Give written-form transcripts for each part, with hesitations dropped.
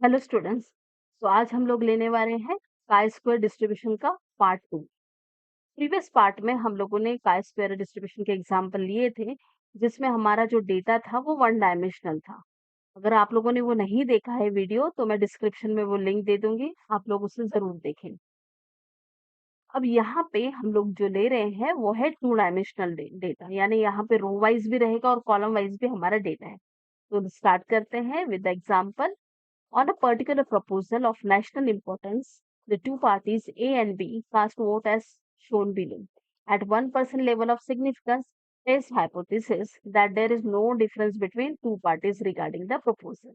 Hello students. तो आज हम लोग लेने वाले हैं काई स्क्वायर डिस्ट्रीब्यूशन का पार्ट 2। प्रीवियस पार्ट में हम लोगों ने काई स्क्वायर डिस्ट्रीब्यूशन के एग्जांपल लिए थे, जिसमें हमारा जो डेटा था वो वन डायमेंशनल था। अगर आप लोगों ने वो नहीं देखा है वीडियो, तो मैं डिस्क्रिप्शन में वो लिंक दे दूंगी, आप लोग उसे जरूर देखें। अब यहाँ पे हम लोग जो ले रहे हैं वो है टू डायमेंशनल डेटा, यानी यहाँ पे रो वाइज भी रहेगा और कॉलम वाइज भी हमारा डेटा है। तो स्टार्ट करते हैं with the example. On a particular proposal of national importance, the two parties A and B cast vote as shown below. At 1% level of significance, test hypothesis that there is no difference between two parties regarding the proposal.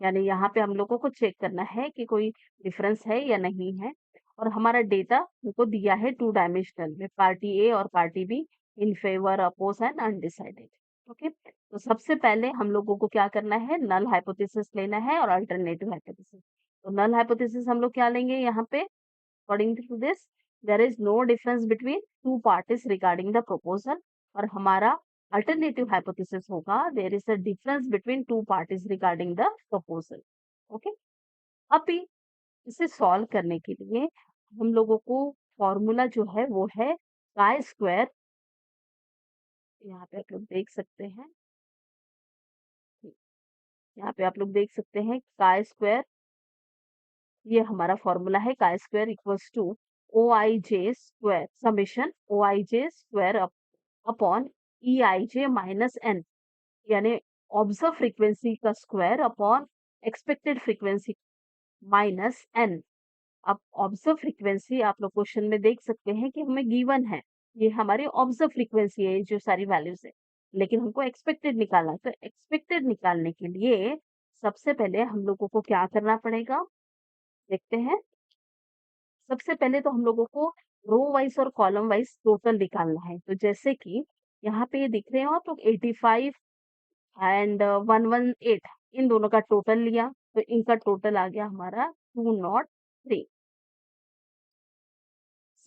यानी यहाँ पे हम लोगों को check करना है कि कोई डिफरेंस है या नहीं है, और हमारा डेटा उनको दिया है टू डायमेंशनल में, पार्टी ए और party B, in favour, oppose and undecided. Okay, तो सबसे पहले हम लोगों को क्या करना है, नल हाइपोथेसिस लेना है और अल्टरनेटिव हाइपोथेसिस। तो नल हाइपोथेसिस हम लोग क्या लेंगे यहाँ पे, according to this there is no difference between two parties regarding the proposal, और हमारा अल्टरनेटिव हाइपोथेसिस होगा there is a difference between two parties regarding the proposal. Okay, अभी इसे सॉल्व करने के लिए हम लोगों को फॉर्मूला जो है वो है काई स्क्वायर। यहाँ पे आप लोग देख सकते हैं, यहाँ पे आप लोग देख सकते हैं काई स्क्वायर, ये हमारा फॉर्मूला है। Chi square equals to O I J square summation O I J square upon E I J minus N, यानी ऑब्जर्व फ्रीक्वेंसी का square upon expected frequency minus N. अब ऑब्जर्व फ्रीक्वेंसी आप लोग question में देख सकते हैं कि हमें गिवन है, ये हमारी ऑब्जर्व फ्रीक्वेंसी है, जो सारी वैल्यूज है, लेकिन हमको एक्सपेक्टेड निकालना है। तो एक्सपेक्टेड निकालने के लिए सबसे पहले हम लोगों को क्या करना पड़ेगा, देखते हैं। सबसे पहले तो हम लोगों को रो वाइज और कॉलम वाइज टोटल निकालना है। तो जैसे कि यहाँ पे ये दिख रहे हो आप लोग, 85 एंड 118, इन दोनों का टोटल लिया, तो इनका टोटल आ गया हमारा 203।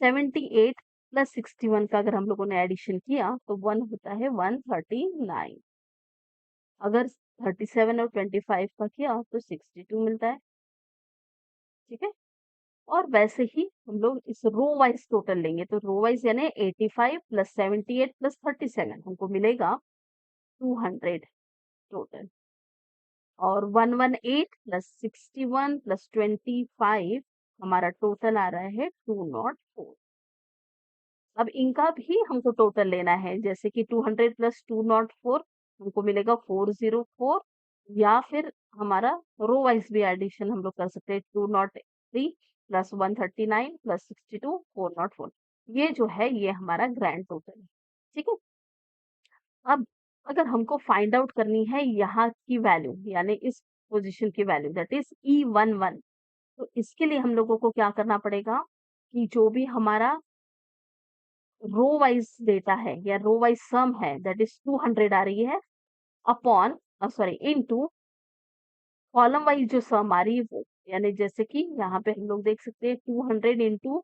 78 प्लस 61 का अगर हम लोगों ने एडिशन किया तो 1 होता है 139। अगर 37 और 25 का किया तो 62 मिलता है। ठीक है, और वैसे ही हम लोग इस रो वाइज टोटल लेंगे, तो रो वाइज यानी 85 प्लस 78 प्लस 37 हमको मिलेगा 200 टोटल, और 118 प्लस 61 प्लस 25 हमारा टोटल आ रहा है 204। अब इनका भी हमको टोटल लेना है, जैसे कि 200 प्लस 204 हमको मिलेगा 404, या फिर हमारा रो वाइज भी एडिशन हम लोग कर सकते हैं, 203 प्लस 139 प्लस 62 404। ये जो है ये हमारा ग्रैंड टोटल है। ठीक है, अब अगर हमको फाइंड आउट करनी है यहाँ की वैल्यू, यानी इस पोजीशन की वैल्यू, दैट इज E11, तो इसके लिए हम लोगों को क्या करना पड़ेगा कि जो भी हमारा रो वाइज डेटा है या रो वाइज सम है, दैट इज 200 आ रही है, upon sorry into column wise जो सम आ रही है वो, यानी जैसे कि यहाँ पे हम लोग देख सकते हैं 200 इंटू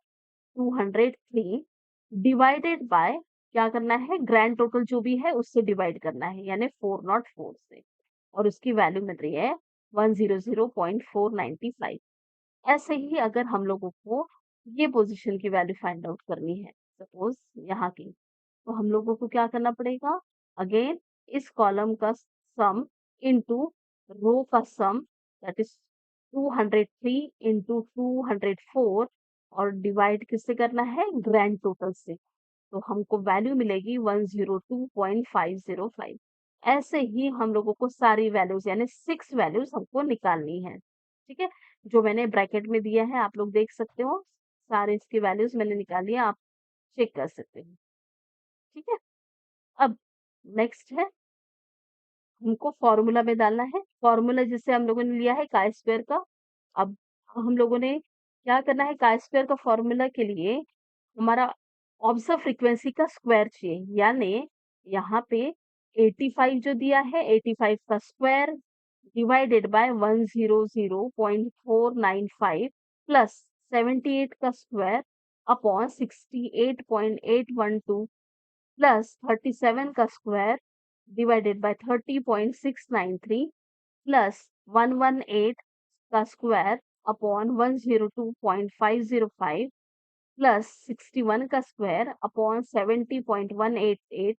203 डिवाइडेड बाय, क्या करना है, ग्रैंड टोटल जो भी है उससे डिवाइड करना है, यानी 404 से, और उसकी वैल्यू मिल रही है 100.495। ऐसे ही अगर हम लोगों को ये पोजीशन की वैल्यू फाइंड आउट करनी है, सपोज यहाँ की, तो हम लोगों को क्या करना पड़ेगा, अगेन इस कॉलम का सम इनटू रो का सम, दैट इज 203 इंटू 204, और डिवाइड किससे करना है, ग्रैंड टोटल से, तो हमको वैल्यू मिलेगी 102.505। ऐसे ही हम लोगों को सारी वैल्यूज यानी 6 वैल्यूज हमको निकालनी है। ठीक है, जो मैंने ब्रैकेट में दिया है आप लोग देख सकते हो, सारे इसकी वैल्यूज मैंने निकाली है, आप चेक कर सकते हो। ठीक है, अब नेक्स्ट है, हमको फॉर्मूला में डालना है, फॉर्मूला जिससे हम लोगों ने लिया है काई स्क्वायर का। अब हम लोगों ने क्या करना है, काई स्क्वायर का फॉर्मूला के लिए हमारा ऑब्जर्व फ्रीक्वेंसी का स्क्वायर चाहिए, यानी यहाँ पे 85 जो दिया है, 85 का स्क्वायर डिवाइडेड बाय 100.495 प्लस 78 का स्क्वायर अपॉन 68.812 प्लस 37 का स्क्वायर डिवाइडेड बाय 30.693 प्लस 118 का स्क्वायर अपॉन 102.505 प्लस 61 का स्क्वायर अपॉन 70.188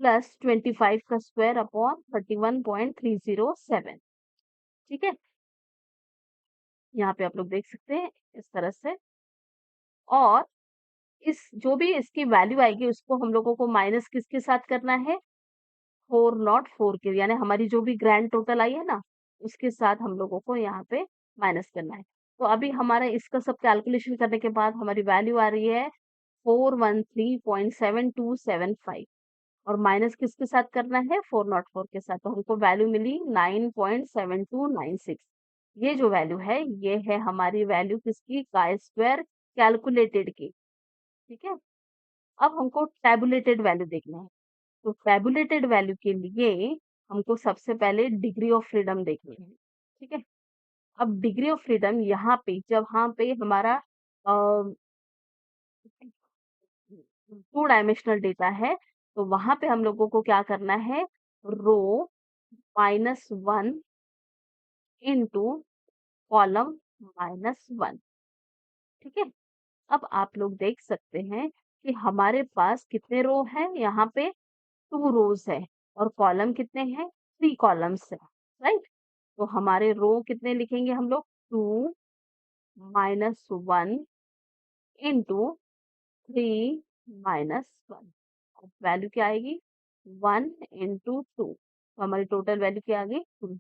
प्लस 25 का स्क्वायर अपॉन 31.307। ठीक है, यहाँ पे आप लोग देख सकते हैं इस तरह से। और इस जो भी इसकी वैल्यू आएगी उसको हम लोगों को माइनस किसके साथ करना है, 404 के, यानी हमारी जो भी ग्रैंड टोटल आई है ना उसके साथ हम लोगों को यहाँ पे माइनस करना है। तो अभी हमारा इसका सब कैलकुलेशन करने के बाद हमारी वैल्यू आ रही है 413.7275 और माइनस किसके साथ करना है, 404 के साथ। तो हमको वैल्यू मिली 9.7296। ये जो वैल्यू है ये है हमारी वैल्यू किसकी, काई स्क्वायर कैलकुलेटेड की। ठीक है, अब हमको टैबुलेटेड वैल्यू देखना है। तो टैबुलेटेड वैल्यू के लिए हमको सबसे पहले डिग्री ऑफ फ्रीडम देखनी है। ठीक है, अब डिग्री ऑफ फ्रीडम यहाँ पे जब यहाँ पे हमारा 2 डायमेंशनल डेटा है तो वहां पे हम लोगों को क्या करना है, रो -1 इंटू कॉलम -1। ठीक है, अब आप लोग देख सकते हैं कि हमारे पास कितने रो हैं, यहाँ पे 2 रोज है और कॉलम कितने हैं, 3 कॉलम्स है, राइट। तो हमारे रो कितने लिखेंगे हम लोग, 2 -1 इंटू 3 -1। अब वैल्यू क्या आएगी, 1 इंटू 2। तो हमारी टोटल वैल्यू क्या आ गई, 2।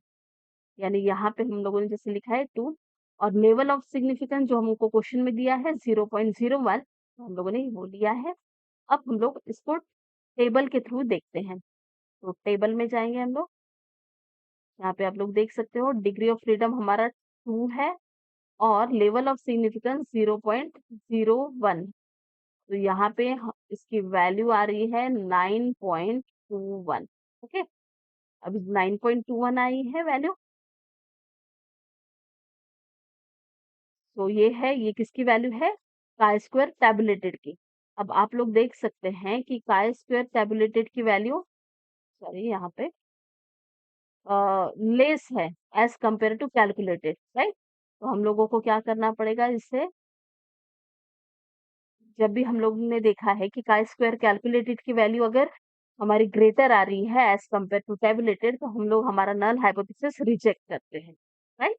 यानी यहाँ पे हम लोगों ने जैसे लिखा है 2 और लेवल ऑफ सिग्निफिकेंस जो हमको क्वेश्चन में दिया है 0.01, तो हम लोगों ने वो लिया है। अब हम लोग इसको टेबल के थ्रू देखते हैं। तो टेबल में जाएंगे हम लोग, यहाँ पे आप लोग देख सकते हो डिग्री ऑफ फ्रीडम हमारा 2 है और लेवल ऑफ सिग्निफिकेंस 0.01। तो यहाँ पे इसकी वैल्यू आ रही है 9.21। ओके, अभी 9.21 आई है वैल्यू। तो ये किसकी वैल्यू है, काई स्क्वायर टैबुलेटेड की। अब आप लोग देख सकते हैं कि काई स्क्वायर टैबुलेटेड की वैल्यू, सॉरी यहाँ पे लेस है as compared to calculated, right. तो हम लोगों को क्या करना पड़ेगा, इससे जब भी हम लोग ने देखा है कि काई स्क्वायर कैलकुलेटेड की वैल्यू अगर हमारी ग्रेटर आ रही है एज कंपेयर टू टैबुलेटेड, तो हम लोग हमारा नल हाइपोथेसिस रिजेक्ट करते हैं, राइट।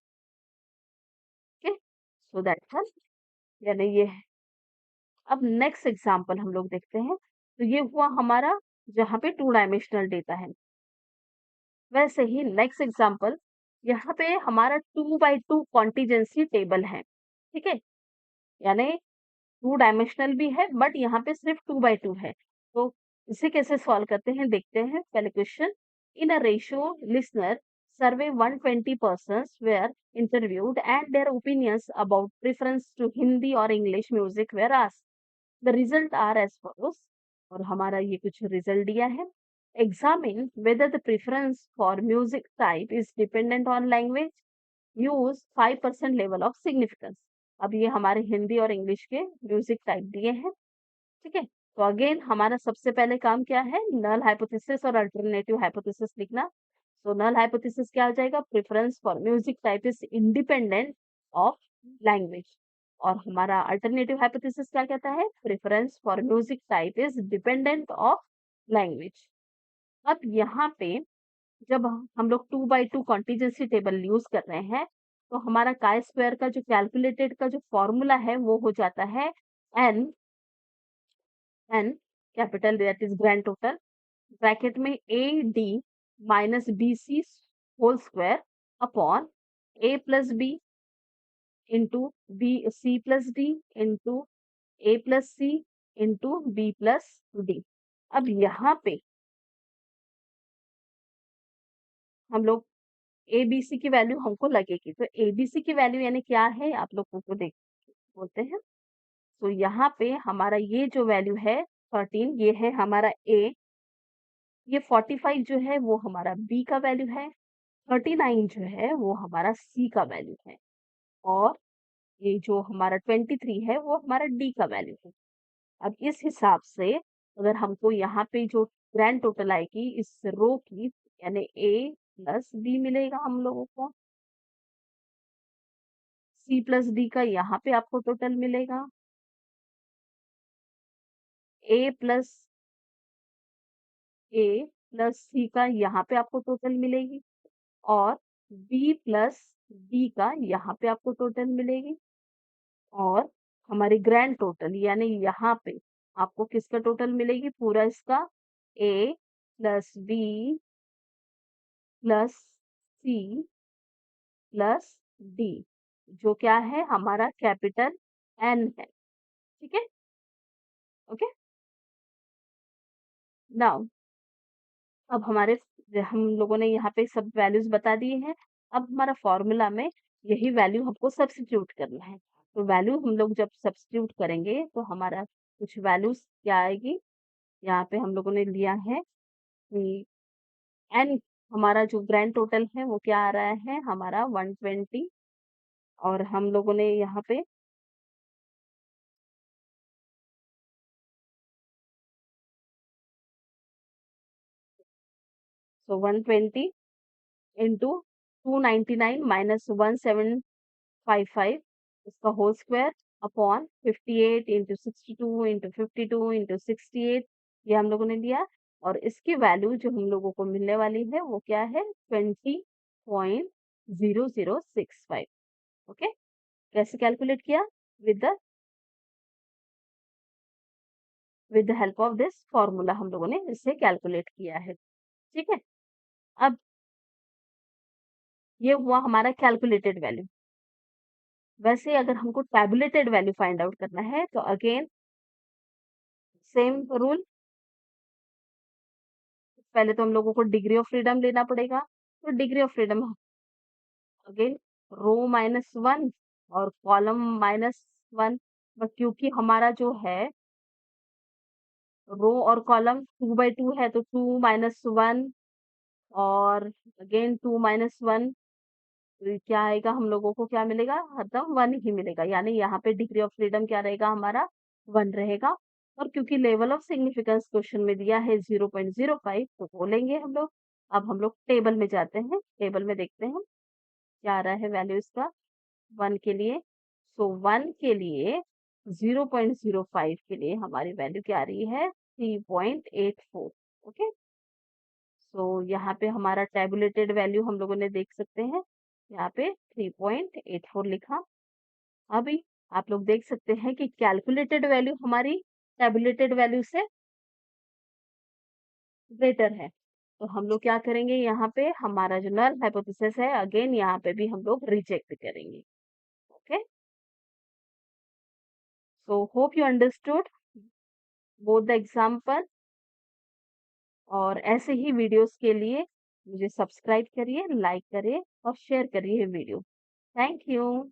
ओके, सो दैट्स यानी ये है। अब नेक्स्ट एग्जांपल हम लोग देखते हैं। तो ये हुआ हमारा जहाँ पे 2 डायमेंशनल डेटा है। वैसे ही नेक्स्ट एग्जांपल, यहाँ पे हमारा 2x2 कॉन्टिजेंसी टेबल है। ठीक है, यानी 2 डायमेंशनल भी है बट यहाँ पे सिर्फ 2x2 है। तो इसे कैसे सॉल्व करते हैं देखते हैं। पहले question, in a ratio listener survey 120 persons were interviewed and their opinions about preference to Hindi or English music were asked. The result are as follows। और हमारा ये कुछ रिजल्ट दिया है। Examine whether the preference for music type is dependent on language. Use 5% level of significance। अब ये हमारे हिंदी और इंग्लिश के म्यूजिक टाइप दिए हैं। ठीक है, तो अगेन हमारा सबसे पहले काम क्या है, नल हाइपोथेसिस और अल्टरनेटिव हाइपोथेसिस लिखना। तो नल हाइपोथेसिस क्या हो जाएगा, preference for music type is independent of language. और हमारा अल्टरनेटिव हाइपोथेसिस क्या कहता है, preference for music type is dependent of language. अब यहाँ पे जब हम लोग 2x2 कॉन्टिजेंसी टेबल यूज कर रहे हैं तो हमारा काई स्क्वायर का जो कैलकुलेटेड का जो फॉर्मूला है वो हो जाता है N N capital that is grand total bracket में A D minus B C whole square upon A plus B into B C plus D into A plus C into B plus D. अब यहाँ पे हम लोग ABC की value हमको लगेगी। तो एबीसी की वैल्यू यानी क्या है आप लोग को देख बोलते हैं। तो यहाँ पे हमारा ये जो वैल्यू है 13, ये है हमारा ए। ये 45 जो है वो हमारा बी का वैल्यू है। 39 जो है वो हमारा सी का वैल्यू है। और ये जो हमारा 23 है वो हमारा डी का वैल्यू है। अब इस हिसाब से अगर हमको यहाँ पे जो ग्रैंड टोटल आएगी इस रो की, यानी ए प्लस बी मिलेगा हम लोगों को। सी प्लस डी का यहाँ पे आपको टोटल मिलेगा, ए प्लस सी का यहाँ पे आपको टोटल मिलेगी और बी प्लस डी का यहाँ पे आपको टोटल मिलेगी और हमारी ग्रैंड टोटल यानी यहाँ पे आपको किसका टोटल मिलेगी, पूरा इसका A plus B plus C plus D, जो क्या है हमारा कैपिटल एन है। ठीक है, ओके। नाउ अब हम लोगों ने यहाँ पे सब वैल्यूज बता दिए हैं। अब हमारा फॉर्मूला में यही वैल्यू हमको सब्स्टिट्यूट करना है। तो वैल्यू हम लोग जब सब्स्टिट्यूट करेंगे तो हमारा कुछ वैल्यूज क्या आएगी, यहाँ पे हम लोगों ने लिया है कि एन, हमारा जो ग्रैंड टोटल है वो क्या आ रहा है हमारा 120 और हम लोगों ने यहाँ पे so 120 into 299 minus 1755 इसका whole square upon 58 into 62 into 52 into 68, ये हम लोगों ने लिया और इसकी वैल्यू जो हम लोगों को मिलने वाली है वो क्या है 20.0065। ओके, कैसे कैलकुलेट किया, with the help of this formula हम लोगों ने इसे कैलकुलेट किया है। ठीक है, अब ये हुआ हमारा कैलकुलेटेड वैल्यू। वैसे अगर हमको टैबुलेटेड वैल्यू फाइंड आउट करना है तो अगेन सेम रूल, पहले तो हम लोगों को डिग्री ऑफ फ्रीडम लेना पड़ेगा। तो degree of freedom again row minus one और कॉलम माइनस वन, बट क्योंकि हमारा जो है रो और कॉलम 2 by 2 है तो 2 - 1 और अगेन 2 - 1, तो क्या आएगा, हम लोगों को क्या मिलेगा, मतलब 1 ही मिलेगा, यानी यहाँ पे डिग्री ऑफ फ्रीडम क्या रहेगा हमारा 1 रहेगा। और क्योंकि लेवल ऑफ सिग्निफिकेंस क्वेश्चन में दिया है 0.05 तो बोलेंगे हम लोग। अब हम लोग टेबल में जाते हैं, टेबल में देखते हैं क्या आ रहा है वैल्यू इसका 1 के लिए। सो 1 के लिए 0.05 के लिए हमारी वैल्यू क्या आ रही है 3.84। ओके, सो यहाँ पे हमारा टेबुलेटेड वैल्यू हम लोगों ने देख सकते हैं, यहाँ पे 3.84 लिखा। अभी आप लोग देख सकते हैं कि कैलकुलेटेड वैल्यू हमारी टेबुलेटेड वैल्यू से ग्रेटर है, तो हम लोग क्या करेंगे, यहाँ पे हमारा जो नल हाइपोथेसिस है अगेन यहाँ पे भी हम लोग रिजेक्ट करेंगे। Okay, so hope you understood both the example, और ऐसे ही वीडियोस के लिए मुझे सब्सक्राइब करिए, लाइक करिए और शेयर करिए वीडियो। Thank you.